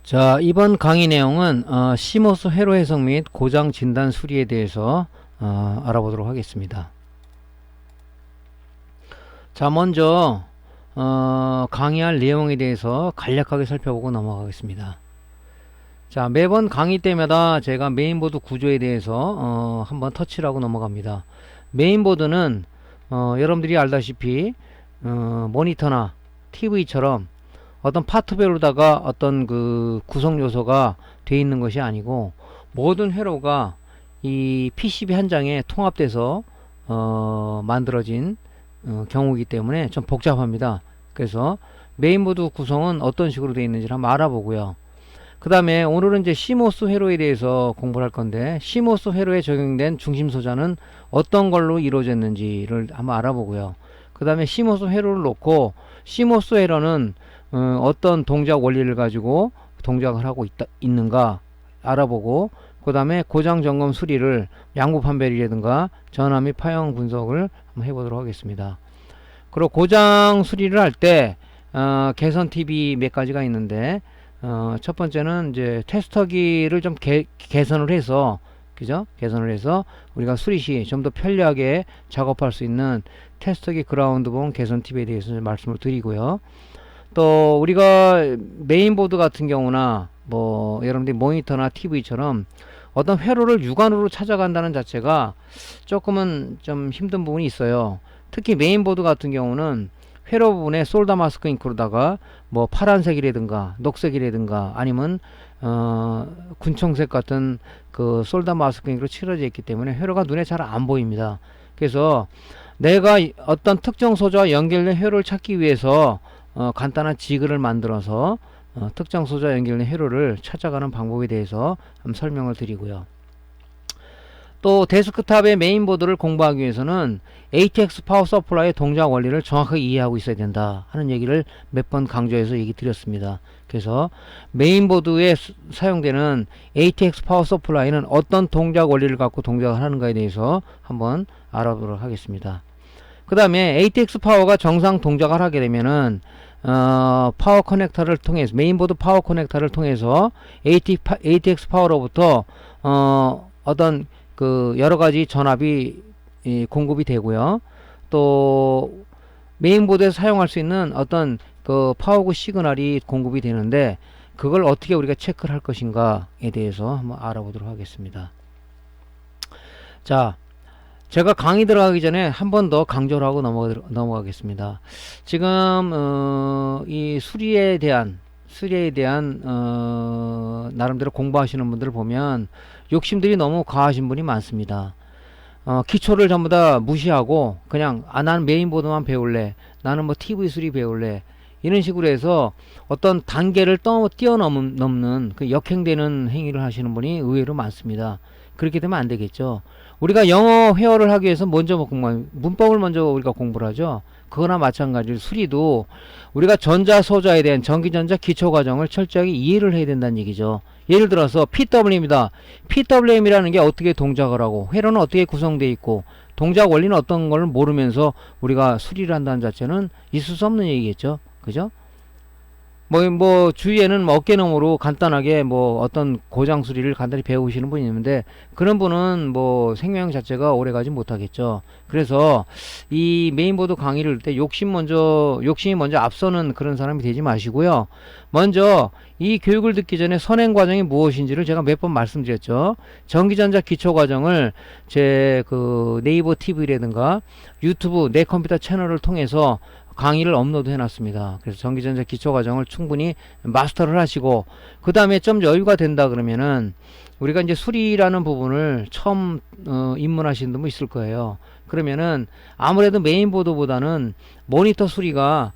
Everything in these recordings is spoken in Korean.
자, 이번 강의 내용은 시모스 회로 해석 및 고장 진단 수리에 대해서 알아보도록 하겠습니다. 자, 먼저 강의할 내용에 대해서 간략하게 살펴보고 넘어가겠습니다. 자, 매번 강의 때마다 제가 메인보드 구조에 대해서 한번 터치를 하고 넘어갑니다. 메인보드는 여러분들이 알다시피 모니터나 TV처럼 어떤 파트별로다가 어떤 그 구성 요소가 되어 있는 것이 아니고 모든 회로가 이 PCB 한 장에 통합돼서 만들어진 경우이기 때문에 좀 복잡합니다. 그래서 메인보드 구성은 어떤 식으로 되어 있는지를 한번 알아보고요. 그 다음에 오늘은 이제 시모스 회로에 대해서 공부를 할 건데, 시모스 회로에 적용된 중심 소자는 어떤 걸로 이루어졌는지를 한번 알아보고요. 그 다음에 시모스 회로를 놓고 시모스 회로는 어떤 동작 원리를 가지고 동작을 하고 있는가 알아보고, 그 다음에 고장 점검 수리를 양부 판별이라든가 전화 및 파형 분석을 한번 해보도록 하겠습니다. 그리고 고장 수리를 할 때 개선 팁이 몇 가지가 있는데, 첫 번째는 이제 테스터기를 좀 개선을 해서, 그죠? 개선을 해서 우리가 수리 시 좀 더 편리하게 작업할 수 있는 테스터기 그라운드본 개선 팁에 대해서 말씀을 드리고요. 또 우리가 메인보드 같은 경우나 뭐 여러분들이 모니터나 TV처럼 어떤 회로를 육안으로 찾아간다는 자체가 조금은 좀 힘든 부분이 있어요. 특히 메인보드 같은 경우는 회로 부분에 솔더 마스크 잉크로다가 뭐 파란색이라든가 녹색이라든가 아니면 군청색 같은 그 솔더 마스크 잉크로 칠해져 있기 때문에 회로가 눈에 잘 안 보입니다. 그래서 내가 어떤 특정 소자와 연결된 회로를 찾기 위해서 간단한 지그를 만들어서 특정 소자와 연결된 회로를 찾아가는 방법에 대해서 한번 설명을 드리고요. 또 데스크탑의 메인보드를 공부하기 위해서는 ATX 파워 서플라이의 동작 원리를 정확하게 이해하고 있어야 된다 하는 얘기를 몇 번 강조해서 얘기 드렸습니다. 그래서 메인보드에 사용되는 ATX 파워 서플라이는 어떤 동작 원리를 갖고 동작을 하는가에 대해서 한번 알아보도록 하겠습니다. 그 다음에 ATX 파워가 정상 동작을 하게 되면은 파워 커넥터를 통해서, 메인보드 파워 커넥터를 통해서 ATX 파워로부터 어떤 그 여러가지 전압이 공급이 되고요. 또 메인보드에서 사용할 수 있는 어떤 그 파워구 시그널이 공급이 되는데, 그걸 어떻게 우리가 체크를 할 것인가에 대해서 한번 알아보도록 하겠습니다. 자, 제가 강의 들어가기 전에 한 번 더 강조를 하고 넘어가겠습니다. 지금 이 수리에 대한 나름대로 공부하시는 분들을 보면 욕심들이 너무 과하신 분이 많습니다. 기초를 전부 다 무시하고 그냥 나는 메인보드만 배울래, 나는 뭐 TV 수리 배울래, 이런 식으로 해서 어떤 단계를 뛰어넘는 그 역행되는 행위를 하시는 분이 의외로 많습니다. 그렇게 되면 안 되겠죠. 우리가 영어 회화를 하기 위해서 먼저 문법을 먼저 우리가 공부를 하죠. 그거나 마찬가지로 수리도 우리가 전자 소자에 대한 전기전자 기초 과정을 철저하게 이해를 해야 된다는 얘기죠. 예를 들어서 PWM입니다. PWM이라는 게 어떻게 동작을 하고 회로는 어떻게 구성되어 있고 동작 원리는 어떤 걸 모르면서 우리가 수리를 한다는 자체는 있을 수 없는 얘기겠죠. 그죠? 뭐 주위에는 뭐 어깨너머로 간단하게 뭐 어떤 고장 수리를 간단히 배우시는 분이 있는데, 그런 분은 뭐 생명 자체가 오래가지 못하겠죠. 그래서 이 메인보드 강의를 할 때 욕심이 먼저 앞서는 그런 사람이 되지 마시고요. 먼저 이 교육을 듣기 전에 선행 과정이 무엇인지를 제가 몇 번 말씀드렸죠. 전기전자 기초 과정을 제 그 네이버 TV라든가 유튜브 내 컴퓨터 채널을 통해서 강의를 업로드 해놨습니다. 그래서 전기전자 기초과정을 충분히 마스터를 하시고, 그 다음에 좀 여유가 된다 그러면은 우리가 이제 수리라는 부분을 처음 입문하시는 분도 있을 거예요. 그러면은 아무래도 메인보드보다는 모니터 수리가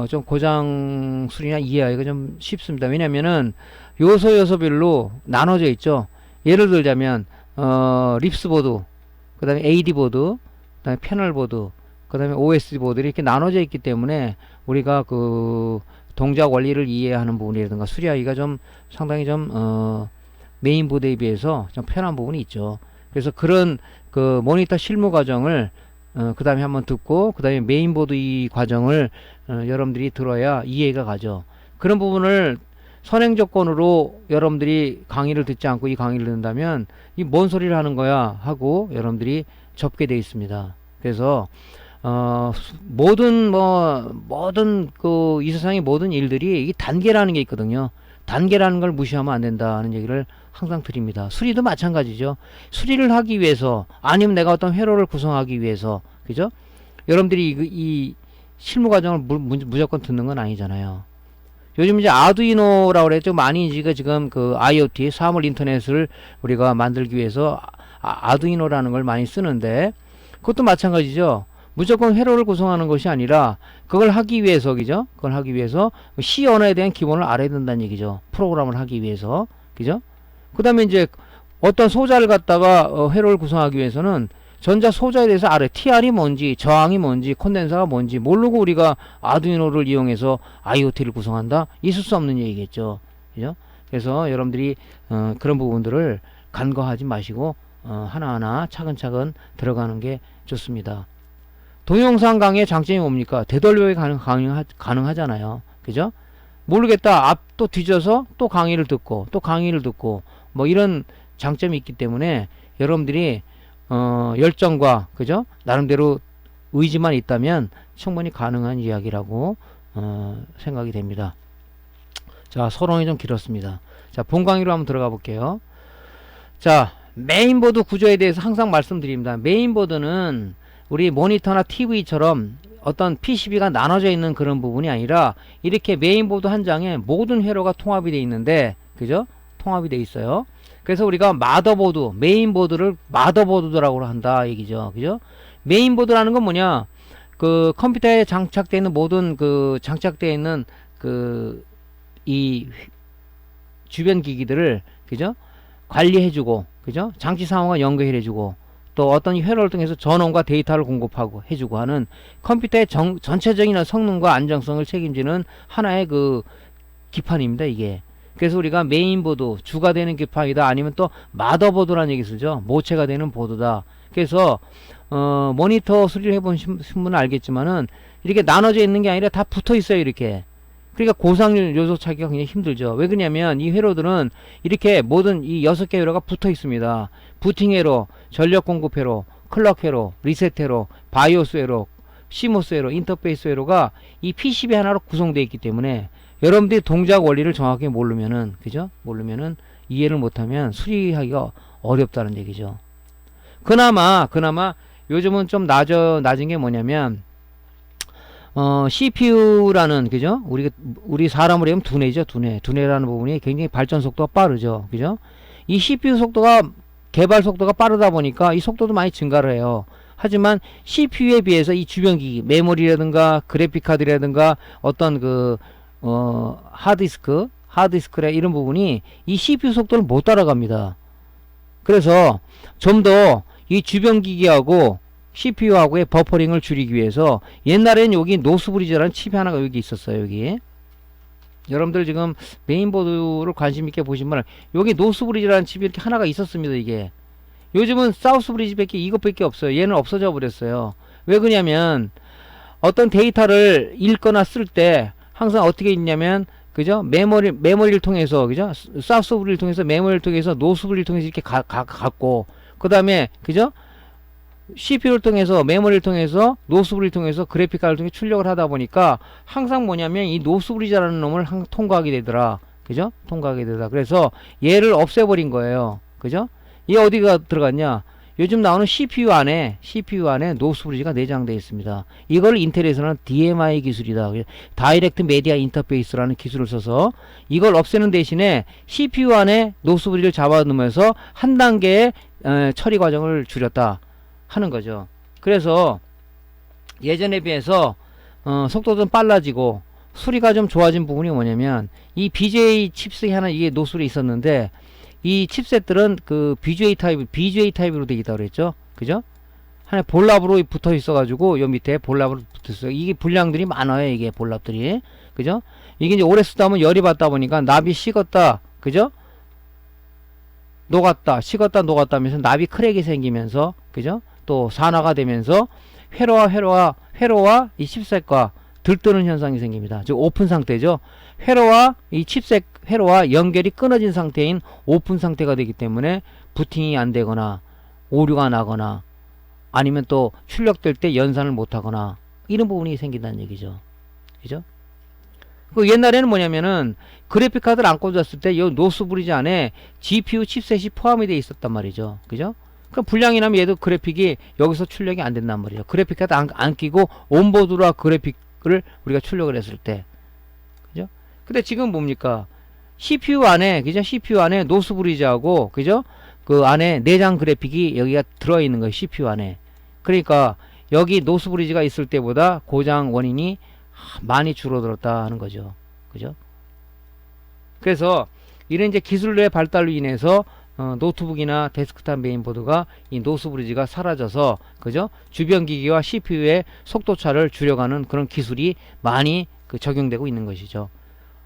좀 고장 수리나 이해하기가 좀 쉽습니다. 왜냐면은 요소별로 나눠져 있죠. 예를 들자면 립스보드, 그 다음에 AD보드, 그 다음에 패널보드, 그 다음에 OSD 보드들이 이렇게 나눠져 있기 때문에 우리가 그 동작 원리를 이해하는 부분이라든가 수리하기가 좀 상당히 좀 메인보드에 비해서 좀 편한 부분이 있죠. 그래서 그런 그 모니터 실무 과정을 그 다음에 한번 듣고, 그 다음에 메인보드 이 과정을 여러분들이 들어야 이해가 가죠. 그런 부분을 선행 조건으로 여러분들이 강의를 듣지 않고 이 강의를 듣는다면 이 뭔 소리를 하는 거야 하고 여러분들이 접게 돼 있습니다. 그래서 모든 이 세상의 모든 일들이 이 단계라는 게 있거든요. 단계라는 걸 무시하면 안 된다는 얘기를 항상 드립니다. 수리도 마찬가지죠. 수리를 하기 위해서 아니면 내가 어떤 회로를 구성하기 위해서 그죠? 여러분들이 이 실무 과정을 무조건 듣는 건 아니잖아요. 요즘 이제 아두이노라고 그랬죠. 많이 지금 그 IoT 사물 인터넷을 우리가 만들기 위해서 아두이노라는 걸 많이 쓰는데 그것도 마찬가지죠. 무조건 회로를 구성하는 것이 아니라 그걸 하기 위해서 그죠? 그걸 하기 위해서 C 언어에 대한 기본을 알아야 된다는 얘기죠. 프로그램을 하기 위해서 그죠? 그다음에 이제 어떤 소자를 갖다가 회로를 구성하기 위해서는 전자 소자에 대해서 알아요. TR이 뭔지, 저항이 뭔지, 콘덴서가 뭔지 모르고 우리가 아두이노를 이용해서 IoT를 구성한다? 있을 수 없는 얘기겠죠. 그죠? 그래서 여러분들이 그런 부분들을 간과하지 마시고 하나하나 차근차근 들어가는 게 좋습니다. 동영상 강의의 장점이 뭡니까? 되돌려이 가능하잖아요. 그죠? 모르겠다. 앞 또 뒤져서 또 강의를 듣고 또 강의를 듣고 뭐 이런 장점이 있기 때문에 여러분들이 열정과 그죠? 나름대로 의지만 있다면 충분히 가능한 이야기라고 생각이 됩니다. 자, 서론이 좀 길었습니다. 자, 본 강의로 한번 들어가 볼게요. 자, 메인보드 구조에 대해서 항상 말씀드립니다. 메인보드는 우리 모니터나 TV처럼 어떤 PCB가 나눠져 있는 그런 부분이 아니라 이렇게 메인보드 한 장에 모든 회로가 통합이 되어 있는데 그죠? 통합이 되어 있어요. 그래서 우리가 마더보드, 메인보드를 마더보드라고 한다 얘기죠. 그죠? 메인보드라는 건 뭐냐? 그 컴퓨터에 장착되어 있는 모든 장착되어 있는 이 주변 기기들을 그죠? 관리해주고 그죠? 장치 상황과 연결해주고 또 어떤 회로를 통해서 전원과 데이터를 공급하고 해주고 하는 컴퓨터의 전체적인 성능과 안정성을 책임지는 하나의 기판입니다, 이게. 그래서 우리가 메인보드, 주가 되는 기판이다, 아니면 또 마더보드라는 얘기 쓰죠. 모체가 되는 보드다. 그래서, 모니터 수리를 해보신 분은 알겠지만은, 이렇게 나눠져 있는 게 아니라 다 붙어 있어요, 이렇게. 그러니까 고상률 요소 찾기가 굉장히 힘들죠. 왜 그러냐면 이 회로들은 이렇게 모든 이 6개 회로가 붙어 있습니다. 부팅 회로, 전력 공급 회로, 클럭 회로, 리셋 회로, 바이오스 회로, 시모스 회로, 인터페이스 회로가 이 PCB 하나로 구성되어 있기 때문에 여러분들이 동작 원리를 정확하게 모르면은 그죠? 모르면은 이해를 못하면 수리하기가 어렵다는 얘기죠. 그나마 요즘은 좀 낮은 게 뭐냐면 CPU라는 그죠? 우리 사람으로 하면 두뇌죠, 두뇌라는 부분이 굉장히 발전 속도가 빠르죠, 그죠? 이 CPU 속도가 개발 속도가 빠르다 보니까 이 속도도 많이 증가를 해요. 하지만 CPU에 비해서 이 주변 기기, 메모리라든가 그래픽 카드라든가 어떤 하드디스크라 이런 부분이 이 CPU 속도를 못 따라갑니다. 그래서 좀 더 이 주변 기기하고 CPU하고의 버퍼링을 줄이기 위해서 옛날엔 여기 노스브리즈라는 칩이 하나가 여기 있었어요. 여기 여러분들 지금 메인보드를 관심 있게 보시면 여기 노스브리즈라는 칩이 이렇게 하나가 있었습니다. 이게 요즘은 사우스브리즈밖에 이것밖에 없어요. 얘는 없어져 버렸어요. 왜 그러냐면 어떤 데이터를 읽거나 쓸 때 항상 어떻게 있냐면 그죠? 메모리를 통해서 그죠? 사우스브리즈를 통해서 메모리를 통해서 노스브리즈를 통해서 이렇게 갖고 그 다음에 그죠? CPU를 통해서 메모리를 통해서 노스브리즈를 통해서 그래픽카드를 통해 출력을 하다 보니까 항상 뭐냐면 이 노스브리즈라는 놈을 통과하게 되더라. 그죠? 통과하게 되더라. 그래서 얘를 없애버린 거예요. 그죠? 얘 어디가 들어갔냐? 요즘 나오는 CPU 안에 노스브리즈가 내장되어 있습니다. 이걸 인텔에서는 DMI 기술이다. 다이렉트 메디아 인터페이스라는 기술을 써서 이걸 없애는 대신에 CPU 안에 노스브리즈를 잡아놓으면서 한 단계의 처리 과정을 줄였다 하는 거죠. 그래서 예전에 비해서 속도도 좀 빨라지고 수리가 좀 좋아진 부분이 뭐냐면 이 BJ 칩셋이 하나 이게 노스로 있었는데 이 칩셋들은 BGA 타입으로 되어 있다고 그랬죠. 그죠? 하나 볼랍으로 붙어 있어 가지고 요 밑에 볼랍으로 붙어 있어요. 이게 불량들이 많아요. 이게 볼랍들이. 그죠? 이게 이제 오래 쓰다 보면 열이 받다 보니까 납이 식었다. 그죠? 식었다 녹았다 하면서 납이 크랙이 생기면서 그죠? 또 산화가 되면서 회로와 이 칩셋과 들뜨는 현상이 생깁니다. 즉 오픈 상태죠. 회로와 이 칩셋 회로와 연결이 끊어진 상태인 오픈 상태가 되기 때문에 부팅이 안 되거나 오류가 나거나 아니면 또 출력될 때 연산을 못 하거나 이런 부분이 생긴다는 얘기죠. 그죠? 그 옛날에는 뭐냐면은 그래픽 카드를 안 꽂았을 때 이 노스 브리지 안에 GPU 칩셋이 포함이 되어 있었단 말이죠. 그죠? 그럼 불량이 나면 얘도 그래픽이 여기서 출력이 안 된단 말이죠. 그래픽 카드 안 끼고 온보드로 그래픽을 우리가 출력을 했을 때. 그죠? 근데 지금 뭡니까? CPU 안에, 그죠? CPU 안에 노스 브리지하고, 그죠? 그 안에 내장 그래픽이 여기가 들어있는 거예요. CPU 안에. 그러니까 여기 노스 브리지가 있을 때보다 고장 원인이 많이 줄어들었다 하는 거죠. 그죠? 그래서 이런 이제 기술의 발달로 인해서 노트북이나 데스크탑 메인보드가 이 노스 브리지가 사라져서 그죠? 주변 기기와 CPU의 속도 차를 줄여가는 그런 기술이 많이 적용되고 있는 것이죠.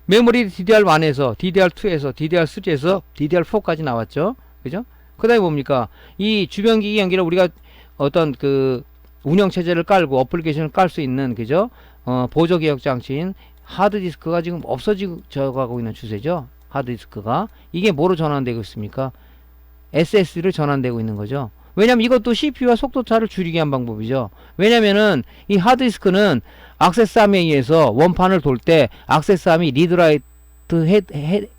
메모리 DDR1에서 DDR2에서 DDR3에서 DDR4까지 나왔죠. 그죠? 그다음에 뭡니까? 이 주변 기기 연결을 우리가 어떤 그 운영 체제를 깔고 어플리케이션을 깔 수 있는 그죠? 보조 기억 장치인 하드디스크가 지금 없어져 가고 있는 추세죠. 하드디스크가 이게 뭐로 전환되고 있습니까? SSD로 전환되고 있는 거죠. 왜냐면 이것도 CPU와 속도차를 줄이기 위한 방법이죠. 왜냐면은 이 하드디스크는 액세스함에 의해서 원판을 돌 때 액세스함이 리드라이트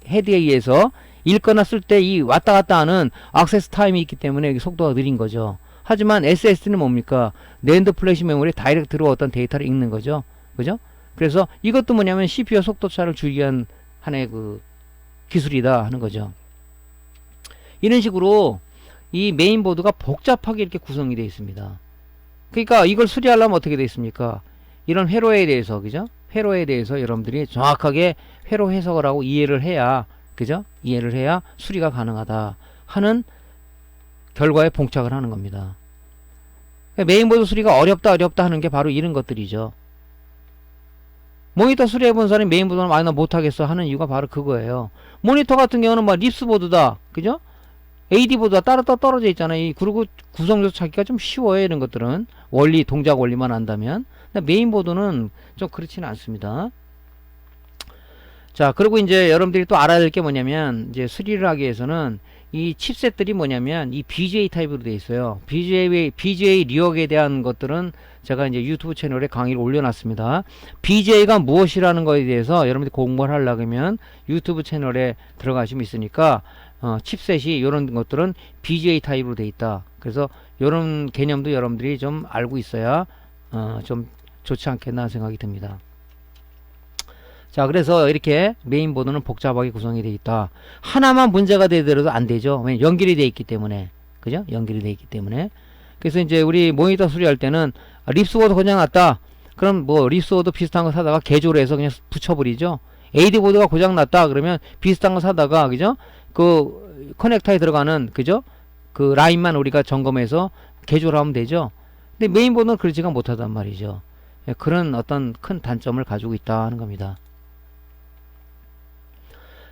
헤드에 의해서 읽거나 쓸 때 이 왔다 갔다 하는 액세스 타임이 있기 때문에 속도가 느린 거죠. 하지만 SSD는 뭡니까? 낸드 플래시 메모리에 다이렉트로 어떤 데이터를 읽는 거죠. 그죠? 그래서 이것도 뭐냐면 CPU와 속도차를 줄이기 위한 하나의 그 기술이다 하는 거죠. 이런 식으로 이 메인보드가 복잡하게 이렇게 구성이 되어 있습니다. 그러니까 이걸 수리하려면 어떻게 되어 있습니까? 이런 회로에 대해서, 그죠? 회로에 대해서 여러분들이 정확하게 회로 해석을 하고 이해를 해야, 그죠? 이해를 해야 수리가 가능하다 하는 결과에 봉착을 하는 겁니다. 메인보드 수리가 어렵다 하는 게 바로 이런 것들이죠. 모니터 수리해본 사람이 메인보드는 나 못하겠어 하는 이유가 바로 그거예요. 모니터 같은 경우는 뭐 립스보드다, 그죠? AD보드가 따로 떨어져 있잖아요. 그리고 구성조차 찾기가 좀 쉬워요. 이런 것들은 원리, 동작 원리만 안다면. 근데 메인보드는 좀 그렇지는 않습니다. 자, 그리고 이제 여러분들이 또 알아야 될 게 뭐냐면, 이제 수리를 하기 위해서는 이 칩셋들이 뭐냐면 이 BGA 타입으로 되어 있어요. BGA 리역에 대한 것들은 제가 이제 유튜브 채널에 강의를 올려놨습니다. BGA가 무엇이라는 것에 대해서 여러분들이 공부를 하려면 유튜브 채널에 들어가시면 있으니까 칩셋이 이런 것들은 BGA 타입으로 되어 있다. 그래서 이런 개념도 여러분들이 좀 알고 있어야 좀 좋지 않겠나 생각이 듭니다. 자, 그래서 이렇게 메인보드는 복잡하게 구성이 되어 있다. 하나만 문제가 되더라도 안 되죠. 왜냐면 연결이 되어 있기 때문에. 그죠? 연결이 되어 있기 때문에. 그래서 이제 우리 모니터 수리할 때는 립스보드 고장 났다. 그럼 뭐 립스보드 비슷한 거 사다가 개조를 해서 그냥 붙여버리죠. AD보드가 고장 났다. 그러면 비슷한 거 사다가, 그죠? 그 커넥터에 들어가는, 그죠? 그 라인만 우리가 점검해서 개조를 하면 되죠. 근데 메인보드는 그렇지가 못하단 말이죠. 그런 어떤 큰 단점을 가지고 있다 하는 겁니다.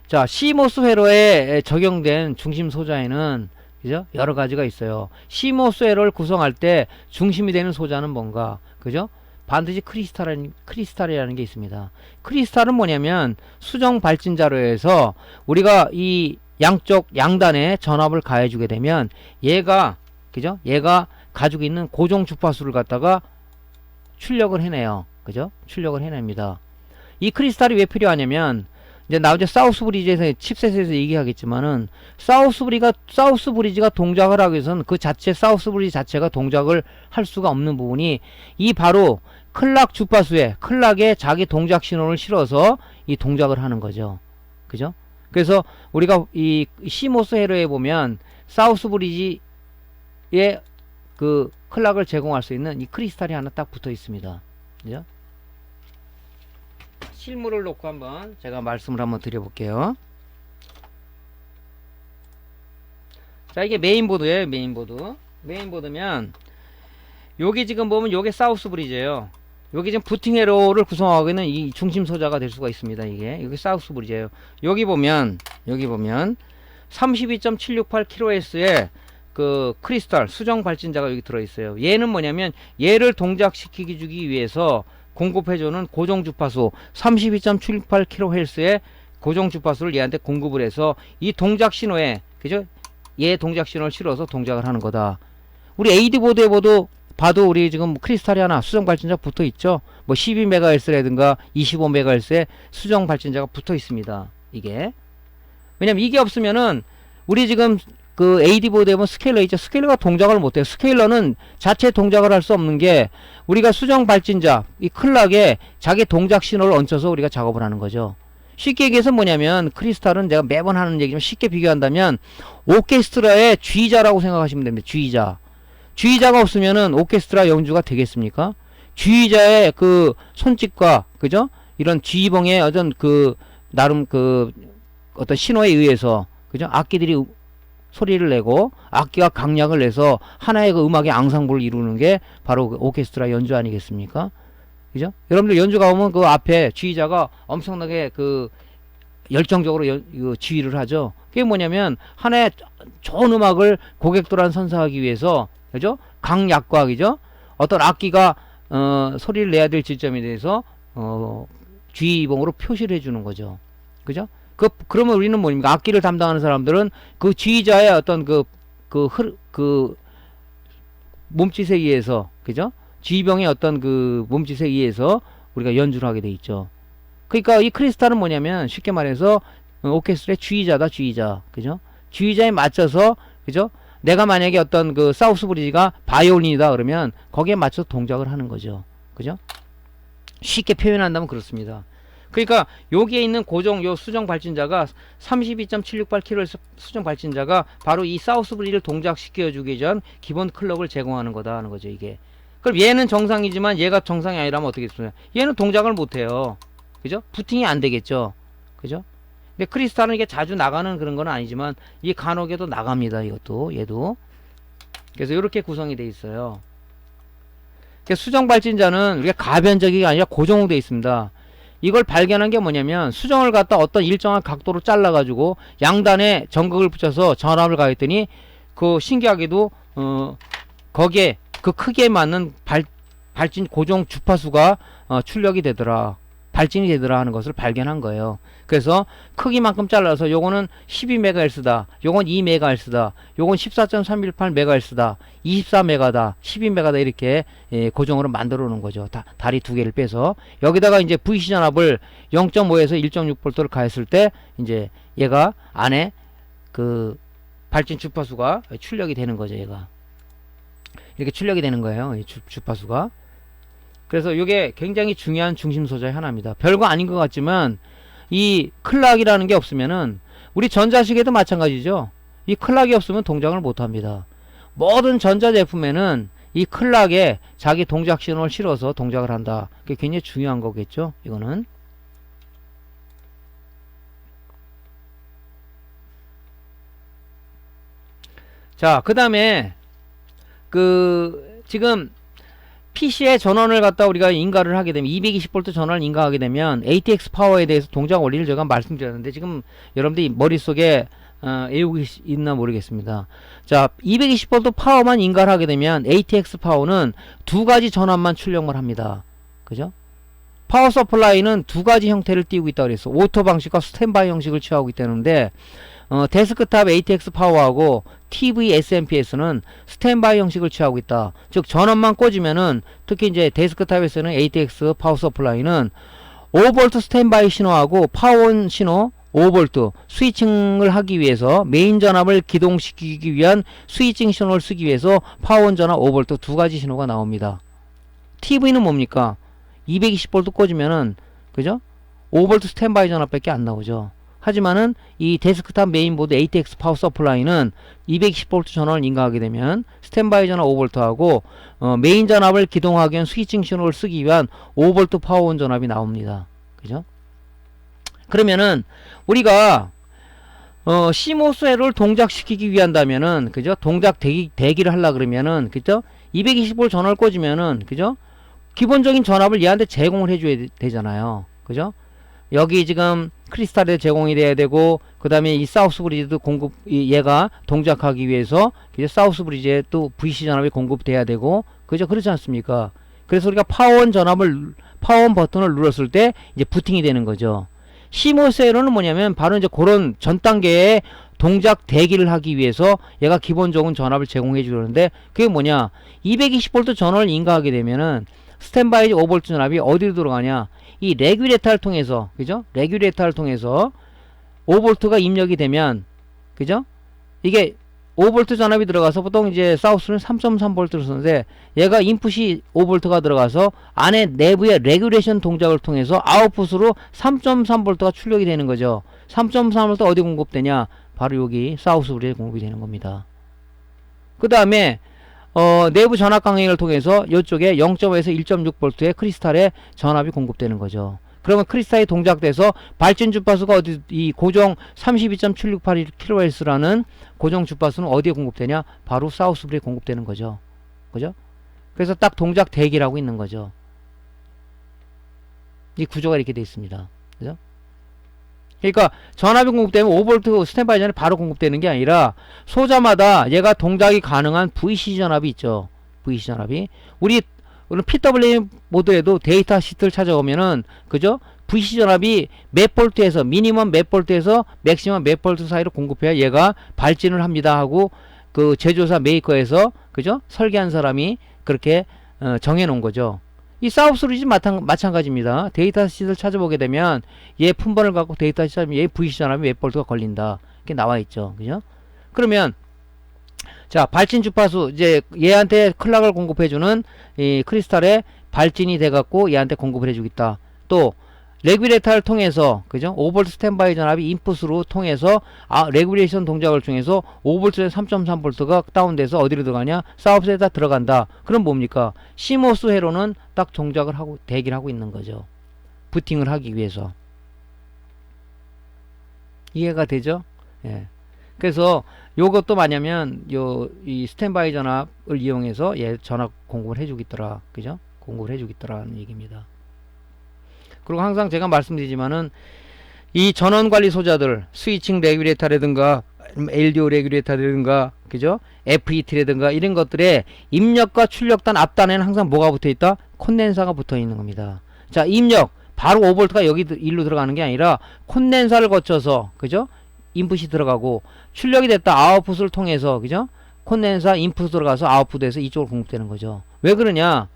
자, CMOS 회로에 적용된 중심 소자에는, 그죠? 여러 가지가 있어요. CMOS 회로를 구성할 때 중심이 되는 소자는 뭔가, 그죠? 반드시 크리스탈이라는 게 있습니다. 크리스탈은 뭐냐면 수정 발진 자료에서 우리가 이 양쪽 양단에 전압을 가해주게 되면 얘가, 그죠? 얘가 가지고 있는 고정 주파수를 갖다가 출력을 해내요. 그죠? 출력을 해냅니다. 이 크리스탈이 왜 필요하냐면, 이제 나중에 사우스 브리지에서 칩셋에서 얘기하겠지만은 사우스 브리지가 동작을 하기 위해서는 그 자체 사우스 브리지 자체가 동작을 할 수가 없는 부분이 이 바로 클락 주파수에 클락에 자기 동작 신호를 실어서 이 동작을 하는 거죠. 그죠? 그래서 우리가 이 CMOS 회로에 보면 사우스 브리지에 그 클락을 제공할 수 있는 이 크리스탈이 하나 딱 붙어 있습니다. 그죠? 실물을 놓고 한번 제가 말씀을 한번 드려볼게요. 자, 이게 메인보드예요. 메인보드면 여기 지금 보면 요게 사우스 브리지예요. 여기 지금 부팅 회로를 구성하고 있는 이 중심 소자가 될 수가 있습니다. 이게 여기 사우스 브리지예요. 여기 보면 32.768kHz의 그 크리스탈 수정 발진자가 여기 들어 있어요. 얘는 뭐냐면 얘를 동작시키기 주기 위해서 공급해주는 고정 주파수 32.78kHz의 고정 주파수를 얘한테 공급을 해서 이 동작 신호에, 그죠? 얘 동작 신호를 실어서 동작을 하는 거다. 우리 AD 보드에 봐도 우리 지금 크리스탈이 하나 수정 발전자 붙어 있죠. 뭐 12MHz라든가 25MHz의 수정 발전자가 붙어 있습니다. 이게. 왜냐면 이게 없으면은 우리 지금 그 AD 보드에 보면 스케일러 있죠. 스케일러가 동작을 못해요. 스케일러는 자체 동작을 할 수 없는 게 우리가 수정 발전자 이 클락에 자기 동작 신호를 얹혀서 우리가 작업을 하는 거죠. 쉽게 얘기해서 뭐냐면 크리스탈은 제가 매번 하는 얘기지만 쉽게 비교한다면 오케스트라의 주의자라고 생각하시면 됩니다. 주의자. 주의자가 없으면은 오케스트라 연주가 되겠습니까? 주의자의 그 손짓과 그죠? 이런 주의봉의 어떤 그 나름 그 어떤 신호에 의해서 그죠? 악기들이 소리를 내고 악기가 강약을 내서 하나의 그 음악의 앙상블을 이루는 게 바로 그 오케스트라 연주 아니겠습니까? 그죠? 여러분들 연주가 오면 그 앞에 지휘자가 엄청나게 그 열정적으로 그 지휘를 하죠. 그게 뭐냐면 하나의 좋은 음악을 고객들한테 선사하기 위해서 그죠? 강약과 그죠? 어떤 악기가 소리를 내야 될 지점에 대해서 주의봉으로 표시를 해주는 거죠. 그죠? 그러면 우리는 뭡니까? 악기를 담당하는 사람들은 그 지휘자의 어떤 그 몸짓에 의해서, 그죠? 지휘병의 어떤 그 몸짓에 의해서 우리가 연주를 하게 돼 있죠. 그러니까 이 크리스탈은 뭐냐면 쉽게 말해서 오케스트라의 주의자다, 주의자. 그죠? 주의자에 맞춰서, 그죠? 내가 만약에 어떤 그 사우스 브리지가 바이올린이다 그러면 거기에 맞춰서 동작을 하는 거죠. 그죠? 쉽게 표현한다면 그렇습니다. 그러니까 여기에 있는 고정 요 수정 발전자가 32.768kHz 수정 발전자가 바로 이 사우스 브리지를 동작시켜 주기 전 기본 클럭을 제공하는 거다 하는 거죠, 이게. 그럼 얘는 정상이지만 얘가 정상이 아니라면 어떻게 됐습니까? 얘는 동작을 못 해요. 그죠? 부팅이 안 되겠죠. 그죠? 근데 크리스탈은 이게 자주 나가는 그런 건 아니지만 이 간혹에도 나갑니다. 이것도 얘도. 그래서 이렇게 구성이 돼 있어요. 수정 발전자는 우리가 가변적이 아니라 고정으로 돼 있습니다. 이걸 발견한 게 뭐냐면 수정을 갖다 어떤 일정한 각도로 잘라 가지고 양단에 전극을 붙여서 전압을 가했더니 그 신기하게도 거기에 그 크기에 맞는 발진 고정 주파수가 출력이 되더라. 발진이 되더라 하는 것을 발견한 거예요. 그래서 크기만큼 잘라서 요거는 12MHz다. 요건 2MHz다. 요건 14.318MHz다. 24메가다. 12메가다 이렇게 고정으로 만들어 놓은 거죠. 다리 두 개를 빼서 여기다가 이제 VC 전압을 0.5에서 1.6V를 가했을 때 이제 얘가 안에 그 발진 주파수가 출력이 되는 거죠. 얘가 이렇게 출력이 되는 거예요. 이 주파수가. 그래서 이게 굉장히 중요한 중심 소재의 하나입니다. 별거 아닌 것 같지만 이 클락이라는 게 없으면은 우리 전자시계도 마찬가지죠. 이 클락이 없으면 동작을 못 합니다. 모든 전자제품에는 이 클락에 자기 동작 신호를 실어서 동작을 한다. 그게 굉장히 중요한 거겠죠. 이거는. 자, 그 다음에 지금 PC의 전원을 갖다 우리가 인가를 하게 되면 220V 전원을 인가하게 되면 ATX 파워에 대해서 동작 원리를 제가 말씀드렸는데 지금 여러분들이 머릿속에 외우고 있나 모르겠습니다. 자, 220V 파워만 인가를 하게 되면 ATX 파워는 두 가지 전압만 출력을 합니다. 그죠? 파워 서플라이는 두 가지 형태를 띄우고 있다고 그랬어. 오토 방식과 스탠바이 형식을 취하고 있다는데 데스크탑 ATX 파워하고 TV SMPS는 스탠바이 형식을 취하고 있다. 즉 전원만 꽂으면은 특히 이제 데스크탑에서는 ATX 파워 서플라이는 5V 스탠바이 신호하고 파워온 신호 5V 스위칭을 하기 위해서 메인 전압을 기동시키기 위한 스위칭 신호를 쓰기 위해서 파워온 전압 5V 두 가지 신호가 나옵니다. TV는 뭡니까? 220V 꽂으면은 그죠? 5V 스탠바이 전압밖에 안 나오죠. 하지만은 이 데스크탑 메인보드 ATX 파워 서플라이는 220V 전원을 인가하게 되면 스탠바이 전압 5V하고 메인 전압을 기동하기 위한 스위칭 신호를 쓰기 위한 5V 파워온 전압이 나옵니다. 그죠? 그러면은 우리가 CMOS를 동작시키기 위한다면은 그죠? 동작 대기를 하려 그러면은 그죠? 220V 전원을 꽂으면은 그죠? 기본적인 전압을 얘한테 제공을 해줘야 되잖아요. 그죠? 여기 지금 크리스탈에 제공이 돼야 되고 그 다음에 이 사우스 브리지도 얘가 동작하기 위해서 이제 사우스 브리지에 또 VC 전압이 공급돼야 되고 그죠? 그렇지 않습니까? 그래서 우리가 파워온 버튼을 눌렀을 때 이제 부팅이 되는 거죠. CMOS 회로는 뭐냐면 바로 이제 그런 전 단계의 동작 대기를 하기 위해서 얘가 기본적인 전압을 제공해 주는데, 그게 뭐냐, 220V 전원을 인가하게 되면은 스탠바이 5V 전압이 어디로 들어가냐, 이 레귤레이터를 통해서, 그죠? 레귤레이터를 통해서 5V가 입력이 되면, 그죠? 이게 5V 전압이 들어가서 보통 이제 사우스는 3.3V를 쓰는데, 얘가 인풋이 5V가 들어가서 안에 내부의 레귤레이션 동작을 통해서 아웃풋으로 3.3V가 출력이 되는 거죠. 3.3V 어디 공급되냐, 바로 여기 사우스 브리에 공급이 되는 겁니다. 그 다음에 내부 전압 강행을 통해서 이쪽에 0.5에서 1.6V의 크리스탈에 전압이 공급되는 거죠. 그러면 크리스탈이 동작돼서 발진 주파수가 어디, 이 고정 32.768kHz라는 고정 주파수는 어디에 공급되냐, 바로 사우스 브리에 공급되는 거죠. 그죠? 그래서 딱 동작 대기라고 있는 거죠. 이 구조가 이렇게 되어 있습니다. 그죠? 그러니까 전압이 공급되면 5V 스탠바이 전압이 바로 공급되는 게 아니라 소자마다 얘가 동작이 가능한 VCC 전압이 있죠. VCC 전압이 우리 PWM 모드에도 데이터 시트를 찾아오면은, 그죠? VCC 전압이 몇 볼트에서 미니멈 몇 볼트에서 맥시멈 몇 볼트 사이로 공급해야 얘가 발진을 합니다 하고 그 제조사 메이커에서, 그죠? 설계한 사람이 그렇게 정해 놓은 거죠. 이 사우스 브리지 마찬가지입니다. 데이터 시트를 찾아보게 되면 얘 품번을 갖고 데이터 시트 찾으면 얘 VCC 전압이 몇 볼트가 걸린다, 이렇게 나와 있죠. 그죠? 그러면 자, 발진 주파수, 이제 얘한테 클락을 공급해주는 이 크리스탈에 발진이 돼갖고 얘한테 공급을 해주겠다. 또 레귤레이터를 통해서, 그죠? 5V 스탠바이 전압이 인풋으로 통해서 레귤레이션 동작을 통해서 5V에서 3.3V가 다운돼서 어디로 들어가냐, 사우스에다 들어간다. 그럼 뭡니까? CMOS 회로는 딱 동작을 하고 대기를 하고 있는 거죠. 부팅을 하기 위해서. 이해가 되죠? 예. 그래서 요것도 뭐냐면 이 스탠바이 전압을 이용해서 얘 전압 공급을 해주겠더라. 그죠? 공급을 해주겠더라는 얘기입니다. 그리고 항상 제가 말씀드리지만은 이 전원관리 소자들, 스위칭 레귤레이터라든가 LDO 레귤레이터라든가, 그죠? FET라든가 이런 것들의 입력과 출력단 앞단에는 항상 뭐가 붙어 있다? 콘덴서가 붙어 있는 겁니다. 자, 입력 바로 5V가 여기 일로 들어가는 게 아니라 콘덴서를 거쳐서, 그죠? 인풋이 들어가고, 출력이 됐다 아웃풋을 통해서, 그죠? 콘덴서 인풋 들어가서 아웃풋에서 이쪽으로 공급되는 거죠. 왜 그러냐?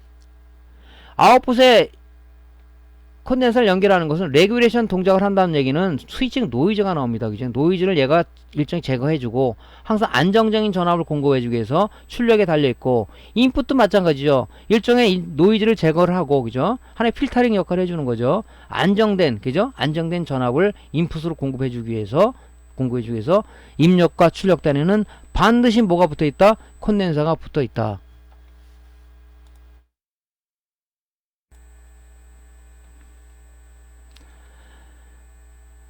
아웃풋에 콘덴서를 연결하는 것은 레귤레이션 동작을 한다는 얘기는 스위칭 노이즈가 나옵니다. 그죠? 노이즈를 얘가 일정히 제거해주고 항상 안정적인 전압을 공급해주기 위해서 출력에 달려있고, 인풋도 마찬가지죠. 일종의 노이즈를 제거를 하고, 그죠? 하나의 필터링 역할을 해주는 거죠. 안정된, 그죠? 안정된 전압을 인풋으로 공급해주기 위해서 입력과 출력단에는 반드시 뭐가 붙어있다? 콘덴서가 붙어있다.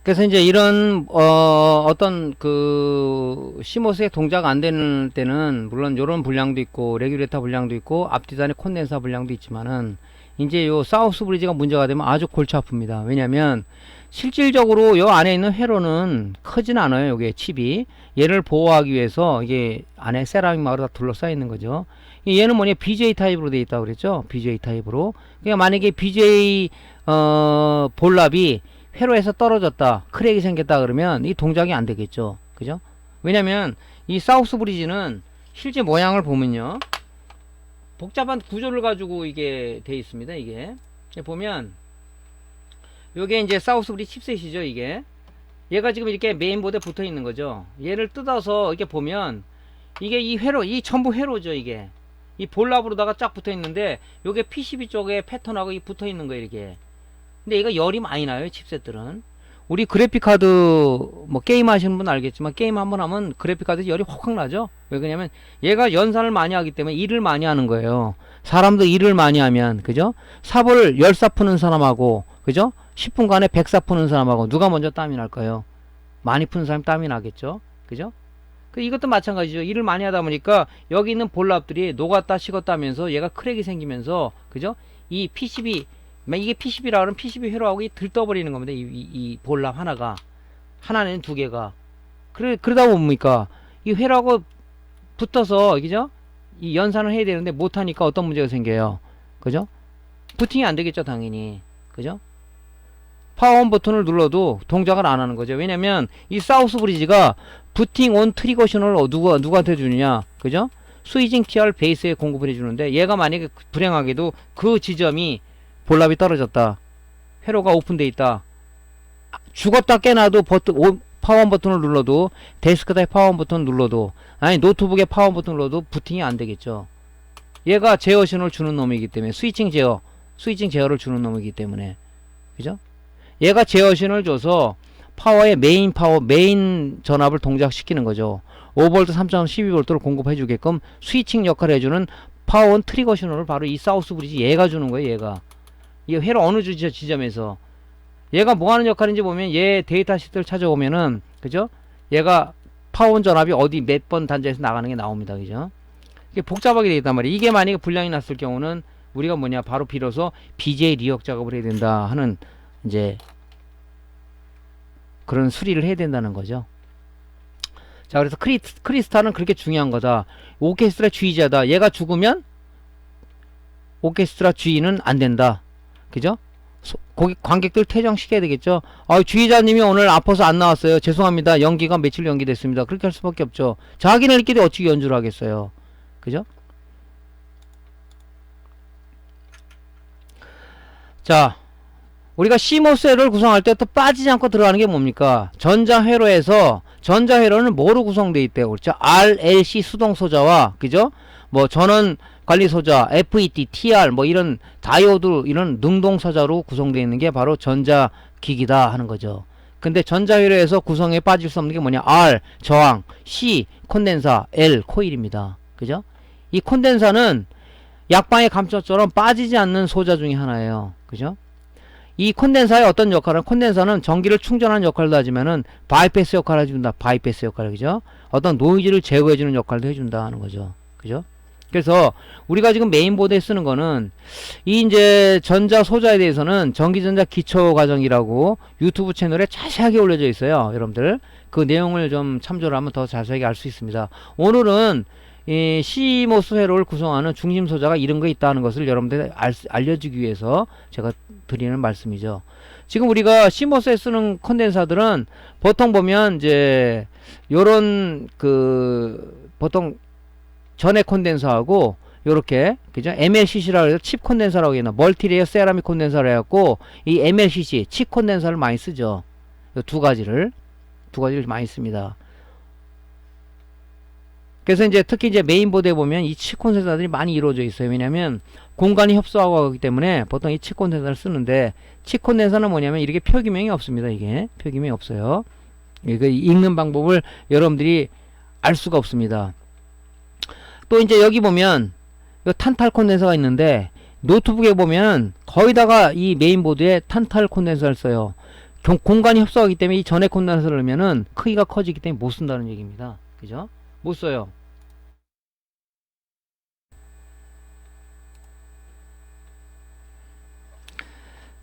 그래서 이제 이런 어떤 그 CMOS의 동작 안 되는 때는 물론 요런 불량도 있고 레귤레이터 불량도 있고 앞뒤단의 콘덴서 불량도 있지만은, 이제 요 사우스 브리지가 문제가 되면 아주 골치 아픕니다. 왜냐면 실질적으로 요 안에 있는 회로는 크진 않아요. 요게 칩이 얘를 보호하기 위해서 이게 안에 세라믹 마루가 둘러싸여 있는 거죠. 얘는 뭐냐, BJ 타입으로 되어 있다고 그랬죠. BJ 타입으로. 그러니까 만약에 BJ 볼랍이 회로에서 떨어졌다, 크랙이 생겼다 그러면 이 동작이 안 되겠죠. 그죠? 왜냐면 이 사우스 브리지는 실제 모양을 보면요, 복잡한 구조를 가지고 이게 돼 있습니다. 이게 보면 요게 이제 사우스 브리지 칩셋이죠. 이게 얘가 지금 이렇게 메인보드에 붙어 있는 거죠. 얘를 뜯어서 이렇게 보면 이게 이 회로, 이 전부 회로죠. 이게 이 볼랍으로다가 쫙 붙어 있는데 요게 PCB 쪽에 패턴하고 이 붙어 있는 거예요. 이렇게. 근데 얘가 열이 많이 나요. 칩셋들은. 우리 그래픽카드 뭐 게임 하시는 분 알겠지만, 게임 한번 하면 그래픽카드 열이 확 나죠. 왜 그러냐면 얘가 연산을 많이 하기 때문에 일을 많이 하는 거예요. 사람도 일을 많이 하면, 그죠? 삽을 10삽 푸는 사람하고, 그죠? 10분간에 100삽 푸는 사람하고 누가 먼저 땀이 날까요? 많이 푸는 사람이 땀이 나겠죠. 그죠? 이것도 마찬가지죠. 일을 많이 하다 보니까 여기 있는 볼랍들이 녹았다 식었다 하면서 얘가 크랙이 생기면서, 그죠? 이 PCB, 이게 PCB라 그러면 PCB 회로하고 들떠버리는 겁니다. 이 볼랍 하나가, 하나는 두 개가. 그러다 보니까 이 회로하고 붙어서, 그죠? 이 연산을 해야 되는데 못하니까 어떤 문제가 생겨요. 그죠? 부팅이 안 되겠죠, 당연히. 그죠? 파워온 버튼을 눌러도 동작을 안 하는 거죠. 왜냐면 이 사우스 브리지가 부팅 온 트리거 신호를 누구한테 주느냐, 그죠? 스위칭 TR 베이스에 공급을 해주는데, 얘가 만약에 불행하게도 그 지점이 볼랍이 떨어졌다, 회로가 오픈돼 있다, 죽었다 깨나도 파워온 버튼을 눌러도, 데스크탑의 파워온 버튼 눌러도, 아니 노트북의 파워온 버튼 눌러도 부팅이 안 되겠죠. 얘가 제어 신호를 주는 놈이기 때문에, 스위칭 제어를 주는 놈이기 때문에, 그죠? 얘가 제어 신호를 줘서 파워의 메인 전압을 동작시키는 거죠. 5V 3.12V를 공급해 주게끔 스위칭 역할을 해주는 파워온 트리거 신호를 바로 이 사우스 브리지 얘가 주는 거예요. 얘가 이 회로 어느 지점에서 얘가 뭐 하는 역할인지 보면, 얘 데이터 시트를 찾아오면은, 그죠? 얘가 파워온 전압이 어디 몇 번 단자에서 나가는 게 나옵니다. 그죠? 이게 복잡하게 되어 있단 말이에요. 이게 만약에 불량이 났을 경우는 우리가 뭐냐, 바로 비로소 BJ 리역 작업을 해야 된다 하는, 이제 그런 수리를 해야 된다는 거죠. 자, 그래서 크리스탈은 그렇게 중요한 거다. 오케스트라 주의자다. 얘가 죽으면 오케스트라 주의는 안 된다. 그죠? 거기 관객들 퇴장시켜야 되겠죠. 주의자님이 오늘 아파서 안 나왔어요. 죄송합니다. 연기가 며칠 연기됐습니다. 그렇게 할 수밖에 없죠. 자기네들끼리 어떻게 연주를 하겠어요. 그죠? 자, 우리가 CMOS를 구성할 때 또 빠지지 않고 들어가는 게 뭡니까? 전자회로에서, 전자회로는 뭐로 구성되어 있대요? 그렇죠? RLC 수동 소자와, 그죠? 뭐 전원 관리 소자, FET, TR, 뭐 이런 다이오드, 이런 능동 소자로 구성되어 있는 게 바로 전자기기다 하는 거죠. 근데 전자회로에서 구성에 빠질 수 없는 게 뭐냐? R, 저항, C, 콘덴사, L, 코일입니다. 그죠? 이 콘덴사는 약방의 감초처럼 빠지지 않는 소자 중에 하나예요. 그죠? 이 콘덴사의 어떤 역할은, 콘덴사는 전기를 충전하는 역할도 하지만은 바이패스 역할을 해준다. 바이패스 역할, 그죠? 어떤 노이즈를 제거해주는 역할도 해준다 하는 거죠. 그죠? 그래서 우리가 지금 메인보드에 쓰는 거는, 이 이제 전자 소자에 대해서는 전기전자 기초 과정이라고 유튜브 채널에 자세하게 올려져 있어요. 여러분들 그 내용을 좀 참조를 하면 더 자세하게 알 수 있습니다. 오늘은 이 CMOS 회로를 구성하는 중심 소자가 이런 거 있다는 것을 여러분들 알려주기 위해서 제가 드리는 말씀이죠. 지금 우리가 CMOS에 쓰는 콘덴사들은 보통 보면 이제 요런 보통 전해 콘덴사하고 요렇게, 그죠? MLCC라고 해서 칩 콘덴사라고 해요. 멀티레이어 세라믹 콘덴사를 해갖고 이 MLCC 칩 콘덴사를 많이 쓰죠. 요 두 가지를 많이 씁니다. 그래서 이제 특히 이제 메인보드에 보면 이 칩 콘덴사들이 많이 이루어져 있어요. 왜냐면 공간이 협소하고 하기 때문에 보통 이 칩 콘덴사를 쓰는데, 칩 콘덴사는 뭐냐면 이렇게 표기명이 없습니다. 이게 표기명이 없어요. 이거 읽는 방법을 여러분들이 알 수가 없습니다. 또 이제 여기 보면 탄탈 콘덴서가 있는데, 노트북에 보면 거의 다가 이 메인보드에 탄탈 콘덴서를 써요. 공간이 협소하기 때문에 이 전해 콘덴서를 넣으면은 크기가 커지기 때문에 못 쓴다는 얘기입니다. 그죠? 못 써요.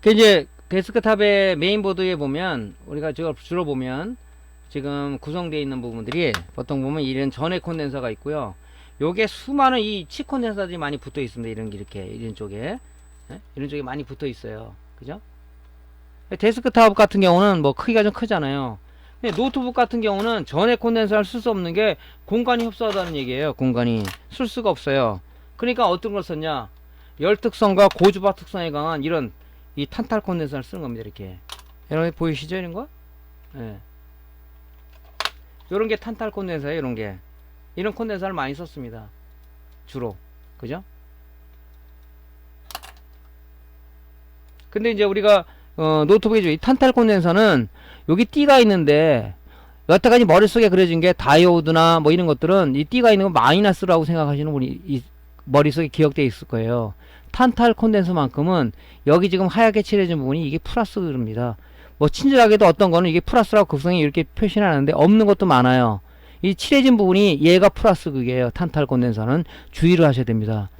그 이제 데스크탑의 메인보드에 보면, 우리가 주로 보면 지금 구성되어 있는 부분들이 보통 보면 이런 전해 콘덴서가 있고요. 요게 수많은 이 칩 콘덴서들이 많이 붙어 있습니다. 이런 게 이렇게 이런 쪽에, 이런 쪽에 많이 붙어 있어요. 그죠? 데스크탑 같은 경우는 뭐 크기가 좀 크잖아요. 근데 노트북 같은 경우는 전해 콘덴서를 쓸 수 없는 게 공간이 협소하다는 얘기예요. 공간이 쓸 수가 없어요. 그러니까 어떤 걸 썼냐? 열 특성과 고주파 특성에 강한 이런 이 탄탈 콘덴서를 쓰는 겁니다. 이렇게 여러분 보이시죠? 이런 거? 예. 요런 게 탄탈 콘덴서예요. 요런 게. 이런 콘덴서를 많이 썼습니다. 주로. 그죠? 근데 이제 우리가 노트북에 이 탄탈 콘덴서는 여기 띠가 있는데, 여태까지 머릿속에 그려진 게 다이오드나 뭐 이런 것들은 이 띠가 있는 거 마이너스라고 생각하시는 분이 머릿속에 기억되어 있을 거예요. 탄탈 콘덴서만큼은 여기 지금 하얗게 칠해진 부분이 이게 플러스입니다. 뭐 친절하게도 어떤 거는 이게 플러스라고 극성에 이렇게 표시는 하는데 없는 것도 많아요. 이 칠해진 부분이 얘가 플러스 극이에요. 탄탈 콘덴서는 주의를 하셔야 됩니다.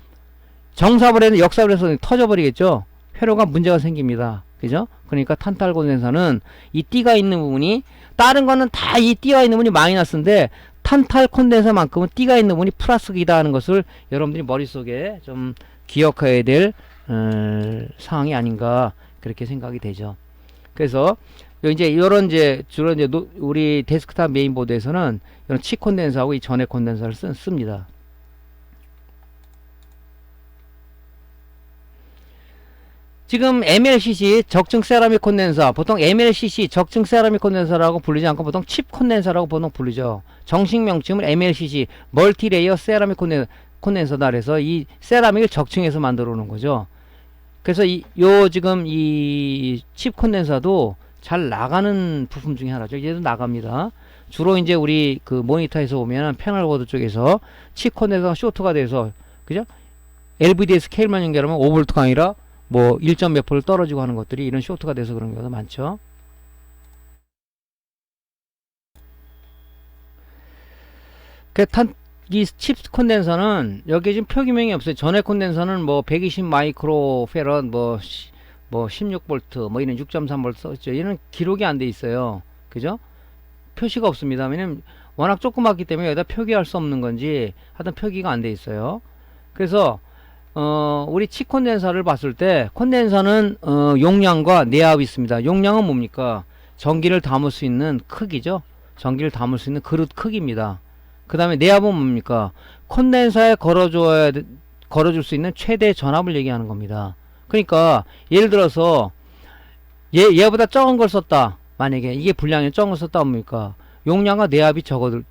정삽을 해서 역삽을 해서 터져버리겠죠. 회로가 문제가 생깁니다. 그죠? 그러니까 탄탈 콘덴서는 이 띠가 있는 부분이, 다른 거는 다 이 띠가 있는 부분이 마이너스인데 탄탈 콘덴서만큼은 띠가 있는 부분이 플러스이다 하는 것을 여러분들이 머릿속에 좀 기억해야 될 상황이 아닌가 그렇게 생각이 되죠. 그래서 이제 이런 이제 주로 이제 우리 데스크탑 메인보드에서는 이런 치 콘덴서하고 이 전해 콘덴서를 씁니다. 지금 MLCC 적층 세라믹 콘덴서, 보통 MLCC 적층 세라믹 콘덴서라고 부르지 않고 보통 칩 콘덴서라고 보통 부르죠. 정식 명칭은 MLCC 멀티레이어 세라믹 콘덴서다. 그래서 이 세라믹을 적층해서 만들어 놓은 거죠. 그래서 지금 이 칩 콘덴서도 잘 나가는 부품 중에 하나죠. 얘도 나갑니다. 주로 이제 우리 그 모니터에서 보면 패널보드 쪽에서 칩 콘덴서가 쇼트가 돼서, 그죠? LVDA 스케일만 연결하면 5V가 아니라 뭐 1점 몇 볼트 떨어지고 하는 것들이 이런 쇼트가 돼서 그런 경우가 많죠. 이 칩 콘덴서는 여기 지금 표기명이 없어요. 전에 콘덴서는 뭐 120 마이크로 페럿 뭐 16V 뭐 이런 6.3V 썼죠. 얘는 기록이 안 돼 있어요. 그죠? 표시가 없습니다. 왜냐면 워낙 조그맣기 때문에 여기다 표기할 수 없는 건지 하여튼 표기가 안 돼 있어요. 그래서 우리 칩 콘덴서를 봤을 때 콘덴서는 용량과 내압이 있습니다. 용량은 뭡니까? 전기를 담을 수 있는 크기죠. 전기를 담을 수 있는 그릇 크기입니다. 그 다음에 내압은 뭡니까? 콘덴서에 걸어줄 수 있는 최대 전압을 얘기하는 겁니다. 그러니까 예를 들어서 얘보다 적은 걸 썼다. 만약에 이게 분량이 적은 걸 썼다 뭡니까? 용량과 내압이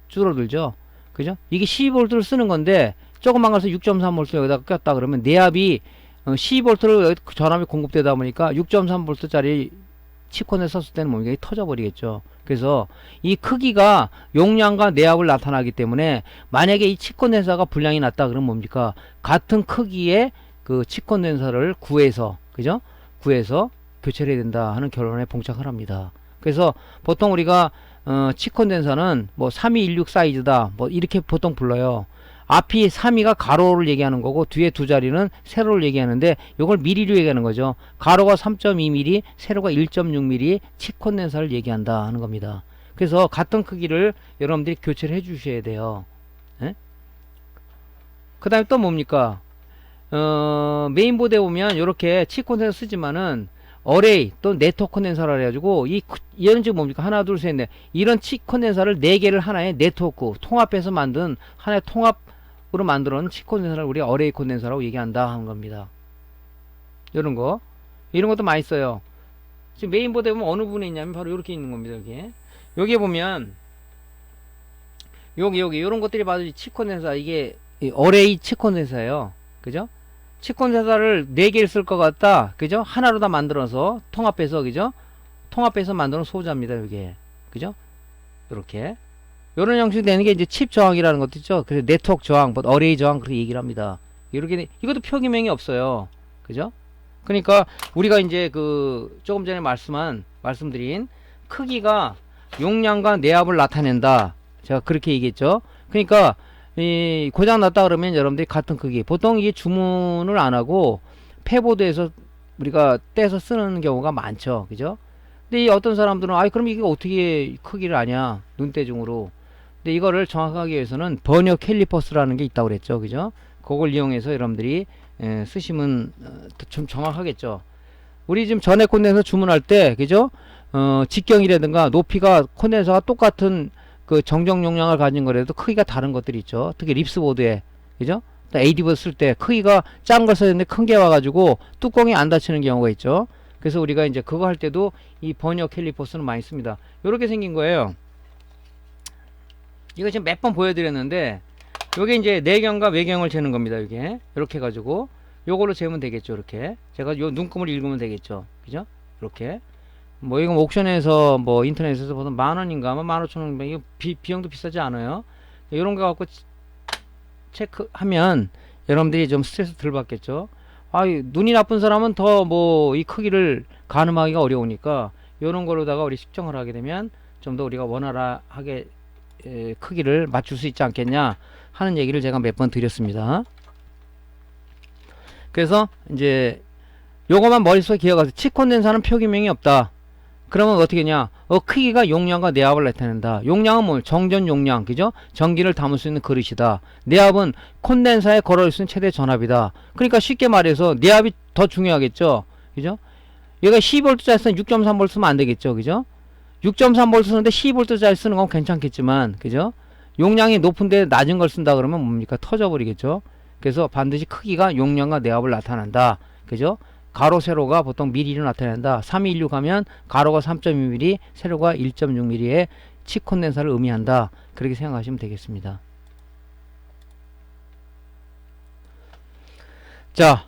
줄어들죠. 그죠? 이게 12V를 쓰는 건데 조그만 거서 6.3V 여기다가 꼈다 그러면 내압이 12V를 전압이 공급되다 보니까 6.3V짜리 칩콘에 썼을 때는 뭡니까? 이게 터져버리겠죠. 그래서 이 크기가 용량과 내압을 나타나기 때문에 만약에 이 칩콘덴서가 분량이 낮다 그러면 뭡니까? 같은 크기의 그 칩콘덴서를 구해서, 그죠? 구해서 교체를 해야 된다 하는 결론에 봉착을 합니다. 그래서 보통 우리가 칩콘덴서는 뭐 3216 사이즈다 뭐 이렇게 보통 불러요. 앞이 3위가 가로를 얘기하는 거고 뒤에 두 자리는 세로를 얘기하는데 이걸 미리로 얘기하는 거죠. 가로가 3.2mm, 세로가 1.6mm 칩 콘덴서를 얘기한다 하는 겁니다. 그래서 같은 크기를 여러분들이 교체를 해 주셔야 돼요. 그 다음에 또 뭡니까? 메인보드에 보면 이렇게 칩 콘덴서 쓰지만은 어레이 또 네트워크 콘덴서라 해가지고 얘는 지금 뭡니까? 하나 둘 셋 넷 이런 칩 콘덴서를 4개를 하나의 네트워크 통합해서 만든 하나의 통합으로 만들어 놓은 칩 콘덴서를 우리가 어레이 콘덴서라고 얘기한다 하는 겁니다. 이런 것도 많이 써요. 지금 메인보드에 보면 어느 부분에 있냐면 바로 이렇게 있는 겁니다. 여기에 보면 여기 이런 것들이 바로 칩 콘덴서, 이게 어레이 칩 콘덴서예요. 그죠? 칩 콘덴서를 4개를 쓸 것 같다. 그죠? 하나로 다 만들어서 통합해서, 그죠? 통합해서 만드는 소자입니다. 이게. 그죠? 이렇게. 이런 형식이 되는 게 이제 칩 저항이라는 것도 있죠. 그래서 네트워크 저항, 뭐 어레이 저항 그렇게 얘기를 합니다. 이렇게 이것도 표기명이 없어요. 그죠? 그러니까 우리가 이제 그 조금 전에 말씀드린 크기가 용량과 내압을 나타낸다. 제가 그렇게 얘기했죠. 그러니까 이 고장 났다 그러면 여러분들이 같은 크기, 보통 이게 주문을 안 하고 패보드에서 우리가 떼서 쓰는 경우가 많죠. 그죠? 근데 이 어떤 사람들은 그럼 이게 어떻게 크기를 아냐, 눈대중으로. 근데 이거를 정확하게 위해서는 버니어 캘리퍼스라는 게 있다고 그랬죠. 그죠? 그걸 이용해서 여러분들이 쓰시면 좀 정확하겠죠. 우리 지금 전에 콘덴서 주문할 때, 그죠? 직경이라든가 높이가 콘덴서가 똑같은 그 정정 용량을 가진 거라도 크기가 다른 것들이 있죠. 특히 립스보드에, 그죠? AD보드 쓸 때 크기가 작은 걸 써야 되는데 큰 게 와가지고 뚜껑이 안 닫히는 경우가 있죠. 그래서 우리가 이제 그거 할 때도 이 버니어 캘리퍼스는 많이 씁니다. 요렇게 생긴 거예요. 이거 지금 몇 번 보여드렸는데, 요게 이제 내경과 외경을 재는 겁니다. 이게 이렇게 해가지고 요걸로 재면 되겠죠. 이렇게 제가 요 눈금을 읽으면 되겠죠. 그죠? 이렇게 뭐 이거 옥션에서 뭐 인터넷에서 보면 10,000원인가 15,000원, 이거 비용도 비싸지 않아요. 이런 거 갖고 체크하면 여러분들이 좀 스트레스 덜 받겠죠. 눈이 나쁜 사람은 더 뭐 이 크기를 가늠하기가 어려우니까 이런 거로다가 우리 측정을 하게 되면 좀 더 우리가 원활하게 크기를 맞출 수 있지 않겠냐 하는 얘기를 제가 몇 번 드렸습니다. 그래서 이제 요거만 머릿속에 기억하세요. 칩 콘덴서는 표기명이 없다. 그러면 어떻게 했냐? 크기가 용량과 내압을 나타낸다. 용량은 뭐 정전 용량, 그죠? 전기를 담을 수 있는 그릇이다. 내압은 콘덴서에 걸어줄 수 있는 최대 전압이다. 그러니까 쉽게 말해서 내압이 더 중요하겠죠, 그죠? 얘가 12V짜리 쓰면 6.3V 쓰면 안 되겠죠. 그죠? 6.3V 쓰는데 12V짜리 쓰는 건 괜찮겠지만, 그죠? 용량이 높은데 낮은 걸 쓴다 그러면 뭡니까? 터져버리겠죠. 그래서 반드시 크기가 용량과 내압을 나타낸다. 그죠? 가로 세로가 보통 미리로 나타낸다. 3216 하면 가로가 3.2mm, 세로가 1.6mm의 치콘덴사를 의미한다. 그렇게 생각하시면 되겠습니다. 자,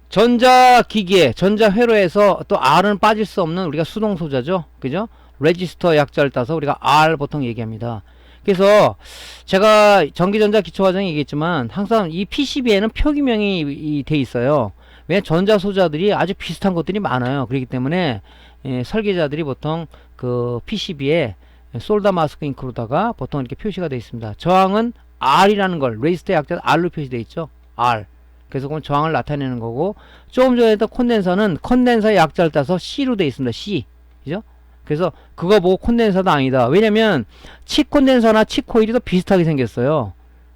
전자기기에, 전자회로에서 또 R은 빠질 수 없는 우리가 수동소자죠. 그죠? 레지스터 약자를 따서 우리가 R 보통 얘기합니다. 그래서 제가 전기전자 기초과정에 얘기했지만 항상 이 PCB에는 표기명이 돼 있어요. 왜? 전자소자들이 아주 비슷한 것들이 많아요. 그렇기 때문에 설계자들이 보통 그 PCB에 솔더 마스크 잉크로다가 보통 이렇게 표시가 되어 있습니다. 저항은 R이라는 걸, 레지스터 약자 R로 표시되어 있죠. R. 그래서 그건 저항을 나타내는 거고, 조금 전에 했던 콘덴서는 컨덴서 약자를 따서 C로 되어 있습니다. C. 그죠? 그래서 그거 보고 콘덴서도 아니다. 왜냐면 치콘덴서나 치코일이 더 비슷하게 생겼어요.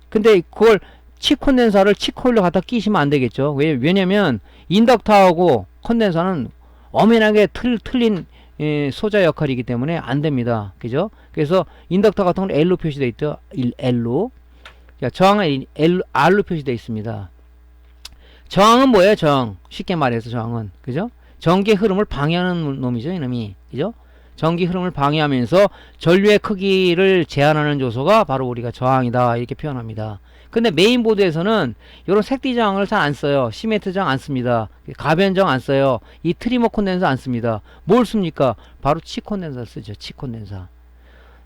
근데 그걸 치콘덴서를 치코일로 갖다 끼시면 안 되겠죠. 왜냐면 인덕터하고 콘덴서는 엄연하게 틀린 소자 역할이기 때문에 안 됩니다. 그죠? 그래서 인덕터 같은 건 L로 표시되어 있죠. L로. 저항은 R로 표시되어 있습니다. 저항은 뭐예요? 저항. 쉽게 말해서 저항은. 그죠? 전기 흐름을 방해하는 놈이죠. 이놈이. 그죠? 전기 흐름을 방해하면서 전류의 크기를 제한하는 요소가 바로 우리가 저항이다. 이렇게 표현합니다. 근데 메인보드에서는 이런 색디 저항을 잘 안 써요. 시멘트 저항 안 씁니다. 가변 저항 안 써요. 이 트리머 콘덴서 안 씁니다. 뭘 씁니까? 바로 치콘덴서 쓰죠. 치콘덴서.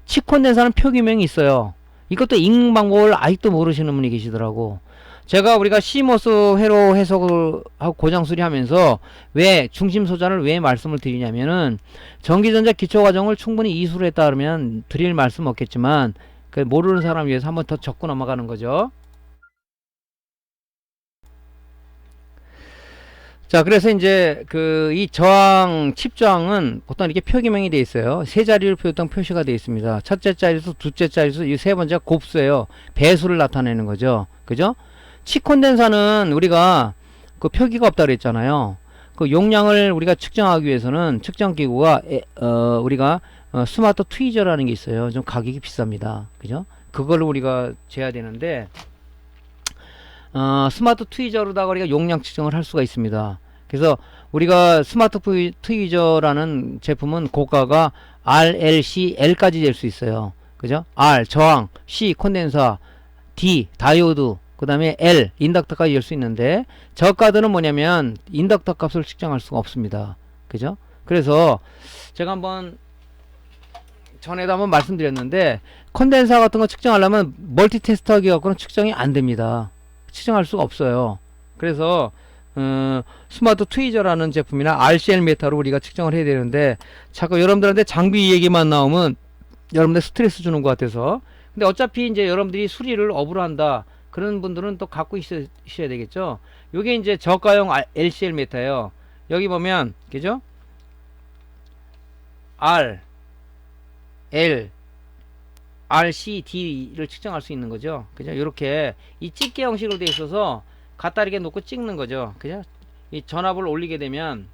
치콘덴서는 표기명이 있어요. 이것도 읽는 방법을 아직도 모르시는 분이 계시더라고. 제가 우리가 시모스 회로 해석을 하고 고장 수리하면서 왜 중심 소자를 왜 말씀을 드리냐면은 전기전자 기초 과정을 충분히 이수를 했다 그러면 드릴 말씀 없겠지만 그 모르는 사람 위해서 한번 더 적고 넘어가는 거죠. 자, 그래서 이제 이 저항 칩 저항은 보통 이렇게 표기명이 되어 있어요. 세 자리를 보통 표시가 되어 있습니다. 첫째 자리수, 둘째 자리수, 이 세 번째가 곱수예요. 배수를 나타내는 거죠. 그죠? 치콘덴사는 우리가 그 표기가 없다 그랬잖아요. 그 용량을 우리가 측정하기 위해서는 측정 기구가 우리가 스마트 트위저라는 게 있어요. 좀 가격이 비쌉니다. 그죠? 그걸 우리가 재야 되는데 스마트 트위저로다가 우리가 용량 측정을 할 수가 있습니다. 그래서 우리가 스마트 트위저라는 제품은 고가가 R, L, C, L까지 될 수 있어요. 그죠? R, 저항, C, 콘덴서, D, 다이오드, 그 다음에 L, 인덕터까지 열 수 있는데 저가들은 뭐냐면 인덕터 값을 측정할 수가 없습니다. 그죠? 그래서 제가 한번 전에도 한번 말씀드렸는데 콘덴서 같은 거 측정하려면 멀티 테스터기 갖고는 측정이 안 됩니다. 측정할 수가 없어요. 그래서 스마트 트위저라는 제품이나 RCL 메타로 우리가 측정을 해야 되는데 자꾸 여러분들한테 장비 얘기만 나오면 여러분들 스트레스 주는 것 같아서. 근데 어차피 이제 여러분들이 수리를 업으로 한다 그런 분들은 또 갖고 있어야 되겠죠. 요게 이제 저가용 LCL 메타예요. 여기 보면 그죠? R, L, RCD를 측정할 수 있는 거죠. 그죠? 이렇게 이 집게 형식으로 되어 있어서 갖다 이렇게 놓고 찍는 거죠. 그죠? 이 전압을 올리게 되면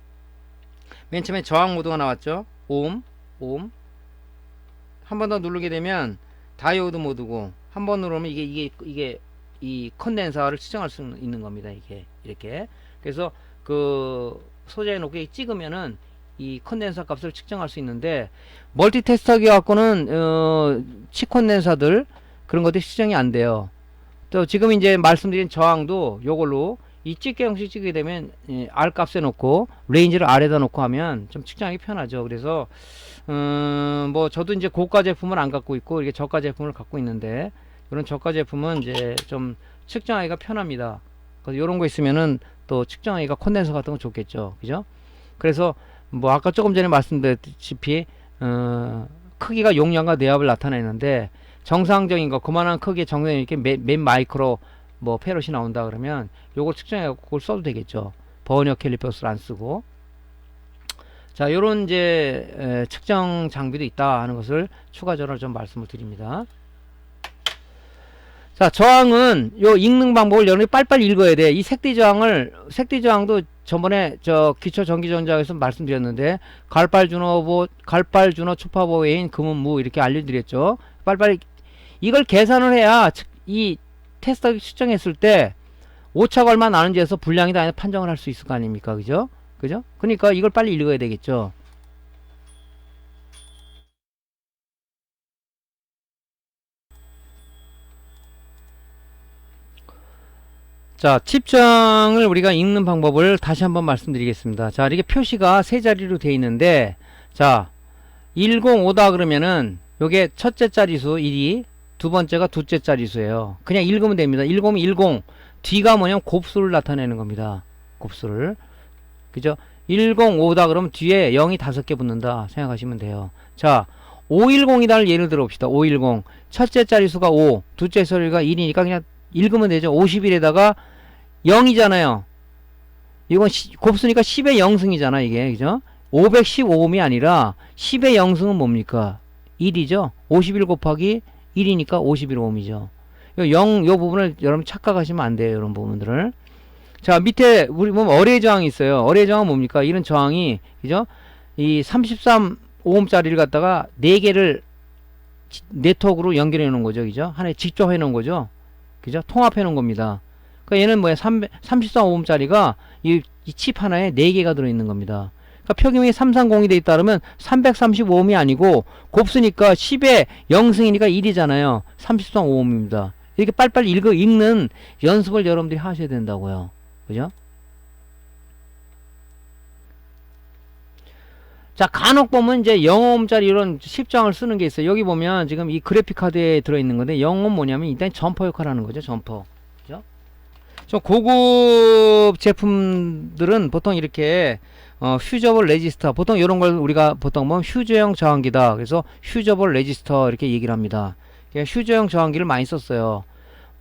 맨 처음에 저항 모드가 나왔죠. 옴. 한 번 더 누르게 되면 다이오드 모드고 한 번 누르면 이게 이 컨덴서를 측정할 수 있는 겁니다. 이게 이렇게. 그래서 그 소재에 놓고 찍으면은 이 컨덴서 값을 측정할 수 있는데 멀티 테스터기 갖고는 치컨덴서들 그런 것들이 측정이 안 돼요. 또 지금 이제 말씀드린 저항도 요걸로 이 집게 형식 찍게 되면 R 값에 놓고 레인지를 R에다 놓고 하면 좀 측정하기 편하죠. 그래서 뭐 저도 이제 고가 제품을 안 갖고 있고 이렇게 저가 제품을 갖고 있는데 이런 저가 제품은 이제 좀 측정하기가 편합니다. 그래서 이런 거 있으면은 또 측정하기가 콘덴서 같은 거 좋겠죠. 그죠? 그래서 뭐 아까 조금 전에 말씀드렸다시피 크기가 용량과 내압을 나타내는데 정상적인 거 그만한 크기의 정상적인 이렇게 몇 마이크로 뭐 페롯이 나온다 그러면 요걸 측정해 갖고 그걸 써도 되겠죠. 버니어 캘리퍼스를 안 쓰고. 자, 요런 이제 측정 장비도 있다 하는 것을 추가적으로 좀 말씀을 드립니다. 자, 저항은 요 읽는 방법을 여러분이 빨리빨리 읽어야 돼. 이 색띠 저항도 저번에 저 기초 전기전자에서 말씀드렸는데, 갈발준호 초파보 외인 금은무 이렇게 알려드렸죠. 빨리빨리 이걸 계산을 해야 이 테스터 측정했을 때 오차가 얼마 나는지에서 불량이다 아니다 판정을 할 수 있을 거 아닙니까? 그죠? 그죠? 그러니까 이걸 빨리 읽어야 되겠죠. 자, 칩정을 우리가 읽는 방법을 다시 한번 말씀드리겠습니다. 자, 이렇게 표시가 세 자리로 되어 있는데, 자, 105다 그러면은 요게 첫째 자리수 1이, 두 번째가 둘째 자리수예요. 그냥 읽으면 됩니다. 105면 10, 뒤가 뭐냐면 곱수를 나타내는 겁니다. 곱수를. 그죠? 105다 그러면 뒤에 0이 5개 붙는다 생각하시면 돼요. 자, 510이다를 예를 들어 봅시다. 510. 첫째 자리수가 5, 둘째 자리수가 1이니까 그냥 읽으면 되죠. 51에다가 0이잖아요. 이건 곱수니까 10의 0승이잖아, 이게. 그죠? 515옴이 아니라 10의 0승은 뭡니까? 1이죠? 51 곱하기 1이니까 51옴이죠. 요 부분을 여러분 착각하시면 안 돼요, 이런 부분들을. 자, 밑에 우리 보면 어뢰 저항이 있어요. 어뢰 저항은 뭡니까? 이런 저항이, 그죠? 이 33오음짜리를 갖다가 4개를 네트워크로 연결해 놓은 거죠. 그죠? 하나에 직접 해 놓은 거죠. 그죠? 통합해 놓은 겁니다. 그러니까 얘는 뭐야? 33오음짜리가 이 칩 하나에 4개가 들어있는 겁니다. 그러니까 표기명이 330이 돼 있다 그러면 335오음이 아니고 곱수니까 10의 0승이니까 1이잖아요. 33오음입니다. 이렇게 빨리빨리 읽는 연습을 여러분들이 하셔야 된다고요. 그죠? 자, 간혹 보면 이제 0오음짜리 이런 10장을 쓰는 게 있어요. 여기 보면 지금 이 그래픽 카드에 들어있는 건데 0은 뭐냐면 일단 점퍼 역할을 하는 거죠. 점퍼. 그죠? 좀 고급 제품들은 보통 이렇게 휴저블 레지스터, 보통 이런 걸 우리가 보통 보면 휴저형 저항기다. 그래서 휴저블 레지스터 이렇게 얘기를 합니다. 휴저형 저항기를 많이 썼어요.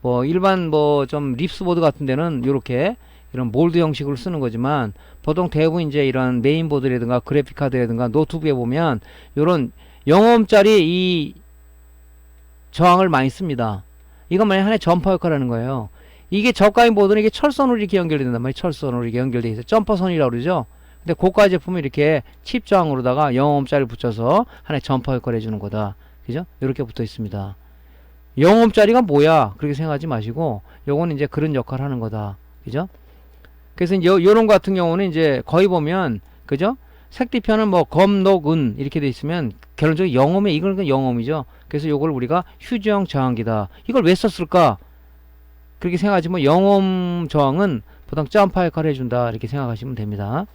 뭐 일반 뭐 좀 립스보드 같은 데는 이렇게 이런 몰드 형식으로 쓰는 거지만 보통 대부분 이제 이런 메인보드라든가 그래픽카드라든가 노트북에 보면 요런 0오음짜리 이 저항을 많이 씁니다. 이건 만약 하나의 점퍼 역할을 하는 거예요. 이게 저가인 보드는 이게 철선으로 이렇게 연결이 된단 말이에요. 철선으로 이렇게 연결되어 있어요. 점퍼선이라고 그러죠. 근데 고가 제품은 이렇게 칩 저항으로다가 0오음짜리를 붙여서 하나의 점퍼 역할을 해주는 거다. 그죠? 이렇게 붙어 있습니다. 0오음짜리가 뭐야? 그렇게 생각하지 마시고 요거는 이제 그런 역할을 하는 거다. 그죠? 그래서 이제 요런 거 같은 경우는 이제 거의 보면, 그죠? 색뒤편은 뭐 검, 녹, 은 이렇게 돼 있으면 결론적으로 0오음에 이건 0오음이죠. 그래서 요걸 우리가 휴저형 저항기다. 이걸 왜 썼을까? 그렇게 생각하지 뭐 0오음 저항은 보통 점퍼 역할을 해준다. 이렇게 생각하시면 됩니다.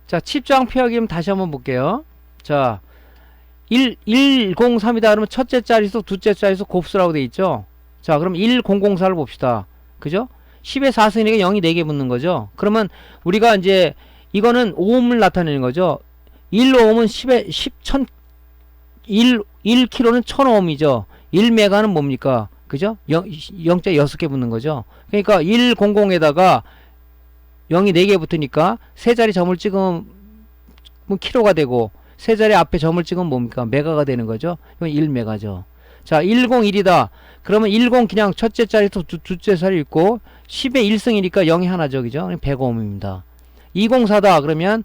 자, 칩 저항 피하기 다시 한번 볼게요. 자, 103이다 그러면 첫째 자리수, 둘째 자리수 곱수라고 돼 있죠. 자, 그럼 1004를 봅시다. 그죠? 10의 4승이니까 0이 4개 붙는 거죠. 그러면 우리가 이제 이거는 오음을 나타내는 거죠. 1오음은 10의 1kg는 1000오음이죠. 1메가는 뭡니까? 그죠? 0자 6개 붙는 거죠. 그러니까 100에다가 0이 4개 붙으니까 세 자리 점을 찍으면 킬로가 되고 세 자리 앞에 점을 찍으면 뭡니까? 메가가 되는 거죠. 이건 1메가죠. 자, 101이다. 그러면 10 그냥 첫째 자리 또 둘째 자리 있고 10의 1승이니까 0이 하나죠. 그죠? 100오음입니다. 204다. 그러면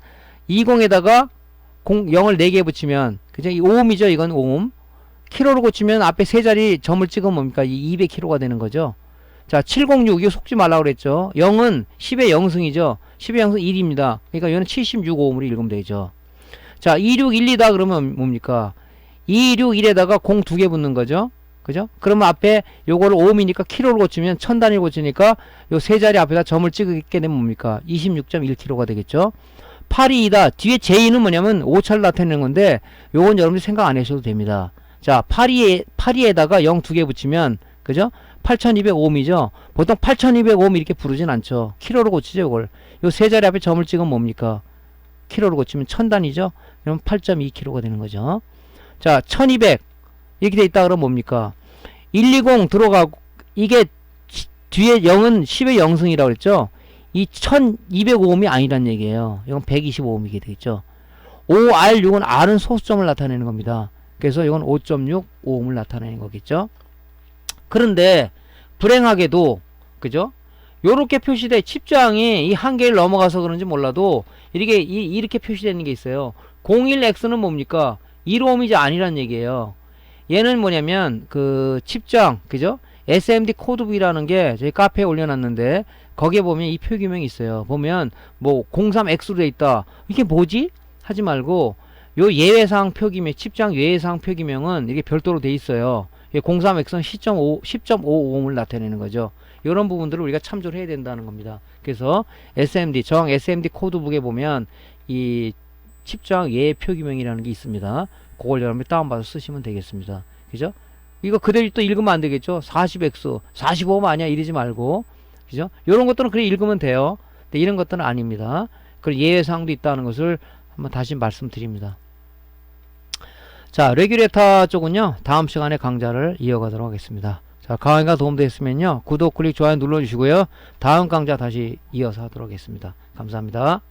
20에다가 0을 4개 붙이면 그죠? 이 5오음이죠. 이건 5오음. 킬로로 고치면 앞에 세 자리 점을 찍으면 뭡니까? 200kg가 되는 거죠. 자, 706 이거 속지 말라고 그랬죠. 0은 10의 0승이죠. 10의 0승 1입니다. 그러니까 이거는 76오음으로 읽으면 되죠. 자, 2612다 그러면 뭡니까? 261에다가 0 2개 붙는 거죠. 그죠? 그러면 앞에 요거를 5음이니까 킬로로 고치면 1000단위를 고치니까 요 세 자리 앞에다 점을 찍게 되면 뭡니까? 26.1kg가 되겠죠. 82이다. 뒤에 J는 뭐냐면 오차를 나타내는 건데 요건 여러분들이 생각 안 하셔도 됩니다. 자, 82에다가 0 2개 붙이면 그죠? 8205음이죠. 보통 8205음 이렇게 부르진 않죠. 킬로로 고치죠, 이걸. 요 세 자리 앞에 점을 찍으면 뭡니까? 킬로로 고치면 1000단위죠. 그러면 8.2kg가 되는 거죠. 자, 1200 이렇게 돼 있다 그러면 뭡니까? 120 들어가고 이게 뒤에 0은 10의 0승이라고 그랬죠. 이 1205음이 아니란 얘기예요. 이건 125음이게 되겠죠. OR6은 R은 소수점을 나타내는 겁니다. 그래서 이건 5.6 오음을 나타내는 거겠죠. 그런데 불행하게도 그죠? 요렇게 표시돼 칩장이 이 한계를 넘어가서 그런지 몰라도 이렇게 표시되는 게 있어요. 01X는 뭡니까? 1ohm이 아니란 얘기예요. 얘는 뭐냐면 그 칩장 그죠? SMD 코드 V라는 게 저희 카페에 올려놨는데 거기에 보면 이 표기명이 있어요. 보면 뭐 03X로 돼 있다. 이게 뭐지? 하지 말고 요 예외사항 표기명 칩장 예외사항 표기명은 이게 별도로 돼 있어요. 03X는 10.5ohm을 나타내는 거죠. 이런 부분들을 우리가 참조를 해야 된다는 겁니다. 그래서 SMD 정 SMD 코드북에 보면 이 칩장 예외 표기명이라는 게 있습니다. 그걸 여러분이 다운받아서 쓰시면 되겠습니다. 그죠? 이거 그대로 또 읽으면 안 되겠죠? 40X, 45음 아니야? 이러지 말고. 그죠? 이런 것들은 그래 읽으면 돼요. 근데 이런 것들은 아닙니다. 그리고 예외사항도 있다는 것을 한번 다시 말씀드립니다. 자, 레귤레이터 쪽은요, 다음 시간에 강좌를 이어가도록 하겠습니다. 자, 강의가 도움되셨으면요, 구독, 클릭, 좋아요 눌러주시고요. 다음 강좌 다시 이어서 하도록 하겠습니다. 감사합니다.